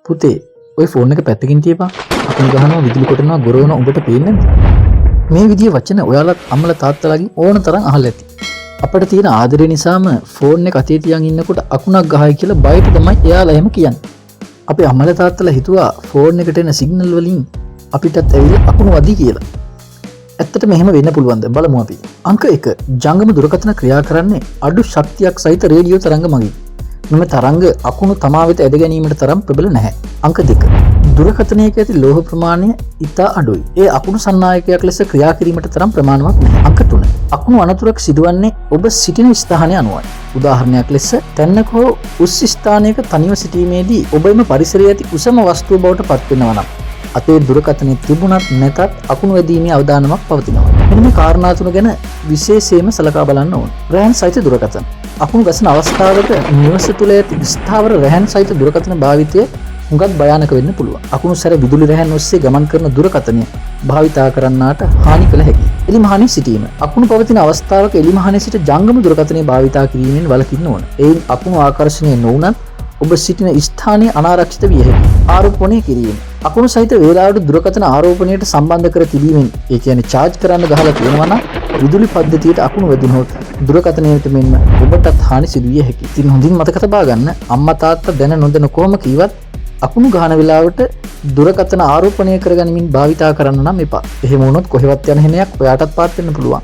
පුතේ ඔය ෆෝන් එක පැත්තකින් තියපන්. අකුණු ගහනවා විදුලි කොටනවා ගොරවනවා උඹට පේන්නේ නැද්ද? මේ විදිය වචන ඔයාලත් අම්මලා තාත්තලාගෙන් ඕන තරම් අහලා ඇති. අපිට තියෙන ආදරය නිසාම ෆෝන් එක අතේ තියන් ඉන්නකොට අකුණක් ගහයි කියලා බයට තමයි එයාලා එහෙම කියන්නේ. අපේ අම්මලා තාත්තලා හිතුවා ෆෝන් එකට එන සිග්නල් වලින් අපිටත් ඇවිල්ලා අකුණු වදී කියලා. ඇත්තටම එහෙම වෙන්න පුළුවන්ද බලමු අපි. අංක 1 ජංගම දුරකථන ක්‍රියා කරන්නේ අඩු ශක්තියක් සහිත රේඩියෝ තරංග මගින්. මෙම තරංග අකුණු තමා වෙත ඇද ගැනීමට තරම් ප්‍රබල නැහැ. අංක 2 දුරකථනයක ඇති ලෝහ ප්‍රමාණය ඉතා අඩුයි. ඒ අකුණු සන්නායකයක් ලෙස ක්‍රියා කිරීමට තරම් ප්‍රමාණවත් නැහැ. අංක 3 අකුණු අනතුරක් සිදුවන්නේ ඔබ සිටින ස්ථානය අනුවයි. උදාහරණයක් ලෙස තැන්නක හෝ උස් ස්ථානයක තනිව සිටීමේදී ඔබ එම පරිසරයේ ඇති උසම වස්තුව බවට පත් වෙනවා නම් අතේ දුරකථනයේ තිබුණත් නැතත් අකුණු වැදීමේ අවදානමක් පවතිනවා. මෙන්න මේ කාරණා තුන ගැන විශේෂයෙන්ම සලකා බලන්න ඕන. රැහන් සහිත දුරකථන. අකුණු ගසන අවස්ථාවක නිවස තුළ ඇති ස්ථාවර රැහන් සහිත දුරකථන භාවිතය හුඟක් භයානක වෙන්න පුළුවන්. අකුණු සැර විදුලි රැහන් ඔස්සේ ගමන් කරන දුරකථනය භාවිතා කරන්නාට හානි කළ හැකියි. එලිමහනේ සිටීම. අකුණු පවතින අවස්ථාවක එලිමහනේ සිට ජංගම දුරකථනය භාවිතා කිරීමෙන් වළකින්න ඕන. එයින් අකුණු ආකර්ෂණය නොවුනත් ඔබ සිටින ස්ථානයේ අනාරක්ෂිත විය හැකියි. ආරෝපණය කිරීම. අකුණු සහිත වේලාවට දුරකථන ආරෝපණයට සම්බන්ධ කර තිබීමෙන් ඒ කියන්නේ charge කරන්න ගහලා තියෙනවා නම් විදුලි පද්ධතියට අකුණු වැදුනොත් දුරකථනයට මෙන්ම ඔබටත් හානි සිදු විය හැකියි. ඉතින් හොඳින් මතක තබා ගන්න අම්මා තාත්තා දැන නොදැන කොහොම කීවත් අකුණු ගහන වෙලාවට දුරකථන ආරෝපණය කරගනිමින් භාවිතා කරන්න නම් එපා. එහෙම වුණොත් කොහෙවත් යන හෙනයක් ඔයාටත් පාත් වෙන්න පුළුවන්.